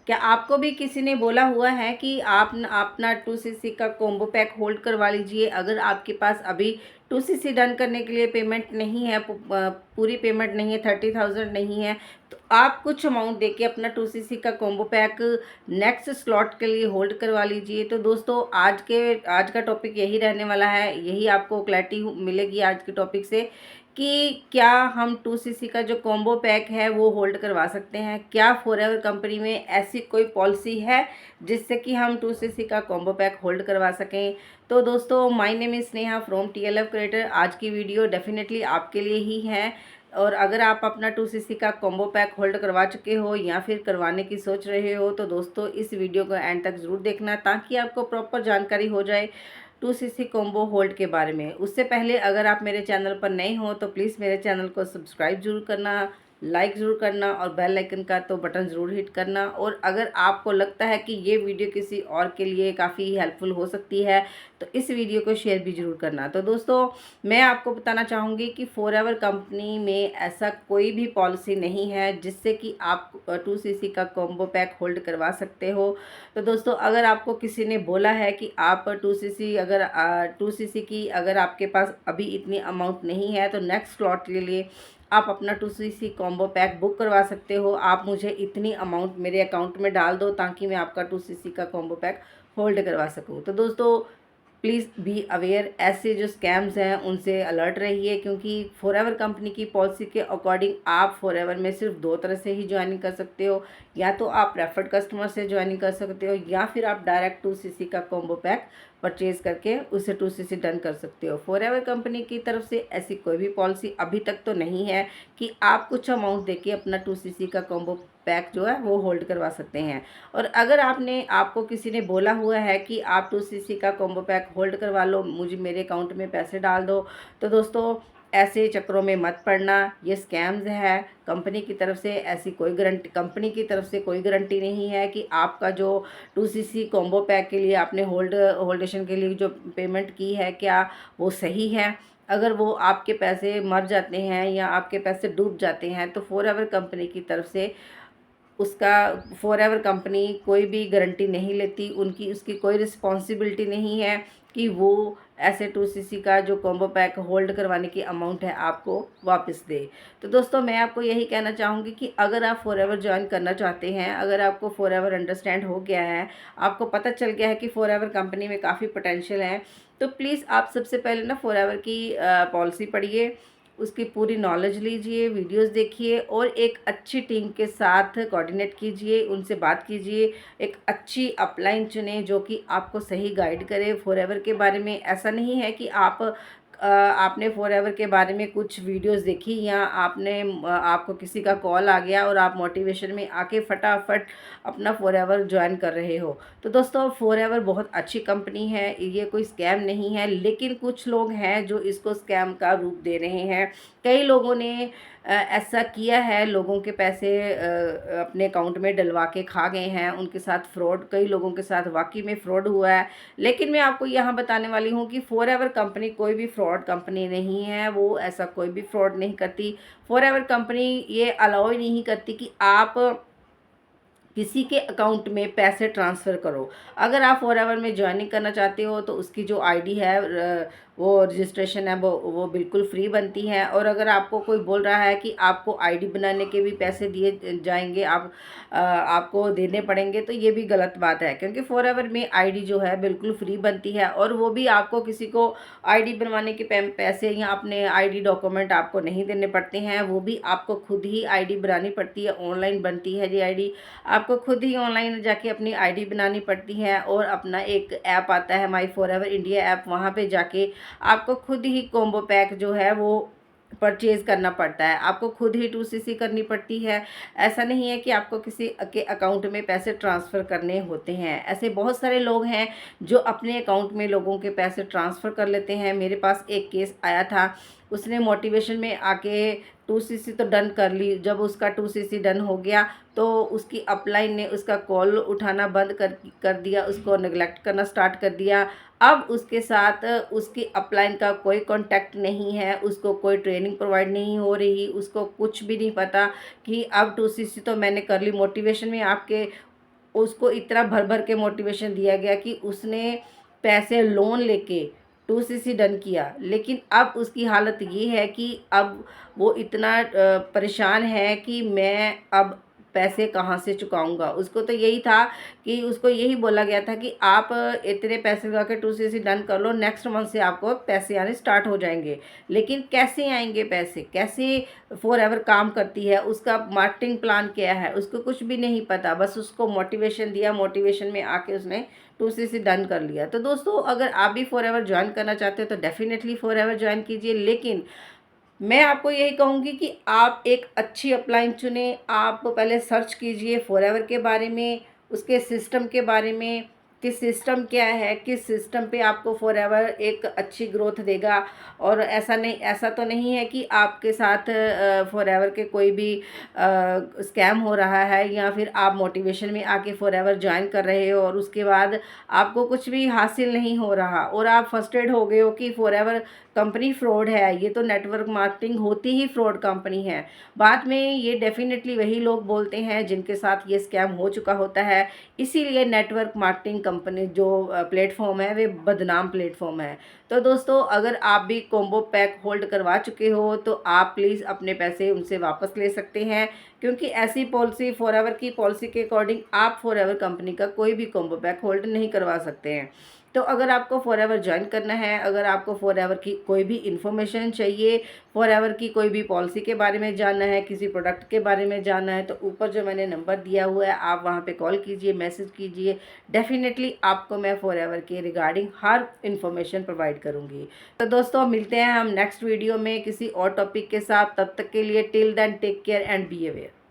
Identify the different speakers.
Speaker 1: क्या आपको भी किसी ने बोला हुआ है कि आप अपना 2cc का कॉम्बो पैक होल्ड करवा लीजिए? अगर आपके पास अभी 2cc डन करने के लिए पेमेंट नहीं है, पूरी पेमेंट नहीं है, 30,000 नहीं है, तो आप कुछ अमाउंट देके अपना 2cc का कॉम्बो पैक नेक्स्ट स्लॉट के लिए होल्ड करवा लीजिए। तो दोस्तों आज का टॉपिक यही रहने वाला है, यही आपको क्लैरिटी मिलेगी आज के टॉपिक से कि क्या हम 2cc का जो कॉम्बो पैक है वो होल्ड करवा सकते हैं। क्या फॉरएवर कंपनी में ऐसी कोई पॉलिसी है जिससे कि हम 2cc का कॉम्बो पैक होल्ड करवा सकें। तो दोस्तों, my name is Sneha from TLF creator. आज की वीडियो डेफिनेटली आपके लिए ही है। और अगर आप अपना 2cc का कॉम्बो पैक होल्ड करवा चुके हो या फिर करवाने की सोच रहे हो, तो दोस्तों इस वीडियो को एंड तक ज़रूर देखना ताकि आपको प्रॉपर जानकारी हो जाए 2cc कॉम्बो होल्ड के बारे में। उससे पहले अगर आप मेरे चैनल पर नए हो तो प्लीज़ मेरे चैनल को सब्सक्राइब ज़रूर करना, लाइक ज़रूर करना और बेल आइकन का तो बटन ज़रूर हिट करना। और अगर आपको लगता है कि ये वीडियो किसी और के लिए काफ़ी हेल्पफुल हो सकती है तो इस वीडियो को शेयर भी ज़रूर करना। तो दोस्तों, मैं आपको बताना चाहूँगी कि फॉरएवर कंपनी में ऐसा कोई भी पॉलिसी नहीं है जिससे कि आप 2cc का कॉम्बो पैक होल्ड करवा सकते हो। तो दोस्तों, अगर आपको किसी ने बोला है कि आप 2cc की अगर आपके पास अभी इतनी अमाउंट नहीं है तो नेक्स्ट स्लॉट के लिए आप अपना 2cc कॉम्बो पैक बुक करवा सकते हो। आप मुझे इतनी अमाउंट मेरे अकाउंट में डाल दो ताकि मैं आपका 2cc का कॉम्बो पैक होल्ड करवा सकूँ। तो दोस्तों, प्लीज़ बी अवेयर, ऐसे जो स्कैम्स हैं उनसे अलर्ट रहिए, क्योंकि फॉरएवर कंपनी की पॉलिसी के अकॉर्डिंग आप फॉरएवर में सिर्फ दो तरह से ही ज्वाइनिंग कर सकते हो। या तो आप रेफर्ड कस्टमर से ज्वाइनिंग कर सकते हो या फिर आप डायरेक्ट 2cc का कॉम्बो पैक परचेज करके उसे 2cc डन कर सकते हो। फॉरएवर कंपनी की तरफ से ऐसी कोई भी पॉलिसी अभी तक तो नहीं है कि आप कुछ अमाउंट देके अपना 2cc का कॉम्बो पैक जो है वो होल्ड करवा सकते हैं। और अगर आपको किसी ने बोला हुआ है कि आप 2cc का कॉम्बो पैक होल्ड करवा लो, मुझे मेरे अकाउंट में पैसे डाल दो, तो दोस्तों ऐसे चक्करों में मत पड़ना। ये स्कैम्स है। कंपनी की तरफ से कोई गारंटी नहीं है कि आपका जो 2cc कॉम्बो पैक के लिए आपने होल्डेशन के लिए जो पेमेंट की है क्या वो सही है। अगर वो आपके पैसे मर जाते हैं या आपके पैसे डूब जाते हैं तो फॉरएवर कंपनी की तरफ से उसका फॉरएवर कंपनी कोई भी गारंटी नहीं लेती। उसकी कोई रिस्पॉन्सिबिलिटी नहीं है कि वो ऐसे 2cc का जो कॉम्बो पैक होल्ड करवाने की अमाउंट है आपको वापस दे। तो दोस्तों, मैं आपको यही कहना चाहूँगी कि अगर आप फॉरएवर ज्वाइन करना चाहते हैं, अगर आपको फॉरएवर अंडरस्टैंड हो गया है, आपको पता चल गया है कि फॉरएवर कंपनी में काफ़ी पोटेंशियल है, तो प्लीज़ आप सबसे पहले ना फॉरएवर की पॉलिसी पढ़िए, उसकी पूरी नॉलेज लीजिए, वीडियोस देखिए और एक अच्छी टीम के साथ कोऑर्डिनेट कीजिए, उनसे बात कीजिए। एक अच्छी अपलाइन चुनें जो कि आपको सही गाइड करे फॉरएवर के बारे में। ऐसा नहीं है कि आपने फॉरएवर के बारे में कुछ वीडियोस देखी या आपको किसी का कॉल आ गया और आप मोटिवेशन में आके फटाफट अपना फॉरएवर ज्वाइन कर रहे हो। तो दोस्तों, फॉरएवर बहुत अच्छी कंपनी है, ये कोई स्कैम नहीं है, लेकिन कुछ लोग हैं जो इसको स्कैम का रूप दे रहे हैं। कई लोगों ने ऐसा किया है, लोगों के पैसे अपने अकाउंट में डलवा के खा गए हैं। उनके साथ फ्रॉड, कई लोगों के साथ वाकई में फ्रॉड हुआ है। लेकिन मैं आपको यहाँ बताने वाली हूँ कि फॉरएवर कंपनी कोई भी फ्रॉड कंपनी नहीं है, वो ऐसा कोई भी फ्रॉड नहीं करती। फॉरएवर कंपनी ये अलाउ ही नहीं करती कि आप किसी के अकाउंट में पैसे ट्रांसफ़र करो। अगर आप फॉरएवर में ज्वाइनिंग करना चाहते हो तो उसकी जो आईडी है, वो रजिस्ट्रेशन है, वो बिल्कुल फ्री बनती है। और अगर आपको कोई बोल रहा है कि आपको आईडी बनाने के भी पैसे दिए जाएंगे, आपको देने पड़ेंगे, तो ये भी गलत बात है, क्योंकि फॉरएवर में आईडी जो है बिल्कुल फ्री बनती है। और वो भी आपको किसी को आईडी बनवाने के पैसे या अपने आईडी डॉक्यूमेंट आपको नहीं देने पड़ते हैं, वो भी आपको खुद ही आईडी बनानी पड़ती है। ऑनलाइन बनती है ये आईडी, आपको खुद ही ऑनलाइन जाके अपनी आईडी बनानी पड़ती है। और अपना एक ऐप आता है माई फॉरएवर इंडिया ऐप, वहाँ पे जाके आपको खुद ही कॉम्बो पैक जो है वो परचेज़ करना पड़ता है, आपको खुद ही 2cc करनी पड़ती है। ऐसा नहीं है कि आपको किसी के अकाउंट में पैसे ट्रांसफ़र करने होते हैं। ऐसे बहुत सारे लोग हैं जो अपने अकाउंट में लोगों के पैसे ट्रांसफ़र कर लेते हैं। मेरे पास एक केस आया था, उसने मोटिवेशन में आके 2cc तो डन कर ली। जब उसका 2cc डन हो गया तो उसकी अपलाइन ने उसका कॉल उठाना बंद कर दिया, उसको नेग्लेक्ट करना स्टार्ट कर दिया। अब उसके साथ उसकी अपलाइन का कोई कांटेक्ट नहीं है, उसको कोई ट्रेनिंग प्रोवाइड नहीं हो रही, उसको कुछ भी नहीं पता कि अब 2cc तो मैंने कर ली। मोटिवेशन में आपके उसको इतना भर भर के मोटिवेशन दिया गया कि उसने पैसे लोन लेके 2cc डन किया, लेकिन अब उसकी हालत ये है कि अब वो इतना परेशान है कि मैं अब पैसे कहाँ से चुकाऊंगा। उसको तो यही था कि उसको यही बोला गया था कि आप इतने पैसे लगा के 2cc डन कर लो, नेक्स्ट मंथ से आपको पैसे आने स्टार्ट हो जाएंगे। लेकिन कैसे आएंगे पैसे, कैसे फॉर एवर काम करती है, उसका मार्केटिंग प्लान क्या है, उसको कुछ भी नहीं पता। बस उसको मोटिवेशन दिया, मोटिवेशन में आके उसने 2cc डन कर लिया। तो दोस्तों, अगर आप भी फॉर एवर ज्वाइन करना चाहते हो तो डेफिनेटली फॉर एवर ज्वाइन कीजिए, लेकिन मैं आपको यही कहूँगी कि आप एक अच्छी अपलाइन चुनें। आप पहले सर्च कीजिए फॉर एवर के बारे में, उसके सिस्टम के बारे में, कि सिस्टम क्या है, किस सिस्टम पे आपको फॉर एवर एक अच्छी ग्रोथ देगा। और ऐसा तो नहीं है कि आपके साथ फॉर एवर के कोई भी स्कैम हो रहा है, या फिर आप मोटिवेशन में आके फॉर एवर ज्वाइन कर रहे हो और उसके बाद आपको कुछ भी हासिल नहीं हो रहा और आप फर्स्टेड हो गए हो कि फॉर एवर कंपनी फ्रॉड है, ये तो नेटवर्क मार्केटिंग होती ही फ्रॉड कंपनी है। बाद में ये डेफिनेटली वही लोग बोलते हैं जिनके साथ ये स्कैम हो चुका होता है। इसीलिए नेटवर्क मार्केटिंग कंपनी जो प्लेटफॉर्म है वे बदनाम प्लेटफॉर्म है। तो दोस्तों, अगर आप भी कॉम्बो पैक होल्ड करवा चुके हो तो आप प्लीज़ अपने पैसे उनसे वापस ले सकते हैं, क्योंकि ऐसी पॉलिसी फॉर एवर की पॉलिसी के अकॉर्डिंग आप फॉर एवर कंपनी का कोई भी कॉम्बो पैक होल्ड नहीं करवा सकते हैं। तो अगर आपको फॉर एवर ज्वाइन करना है, अगर आपको फॉर एवर की कोई भी इन्फॉर्मेशन चाहिए, फॉर एवर की कोई भी पॉलिसी के बारे में जानना है, किसी प्रोडक्ट के बारे में जानना है, तो ऊपर जो मैंने नंबर दिया हुआ है आप वहाँ पे कॉल कीजिए, मैसेज कीजिए। डेफिनेटली आपको मैं फॉर एवर के रिगार्डिंग हर इन्फॉर्मेशन प्रोवाइड करूँगी। तो दोस्तों, मिलते हैं हम नेक्स्ट वीडियो में किसी और टॉपिक के साथ। तब तक के लिए till then take care and be aware.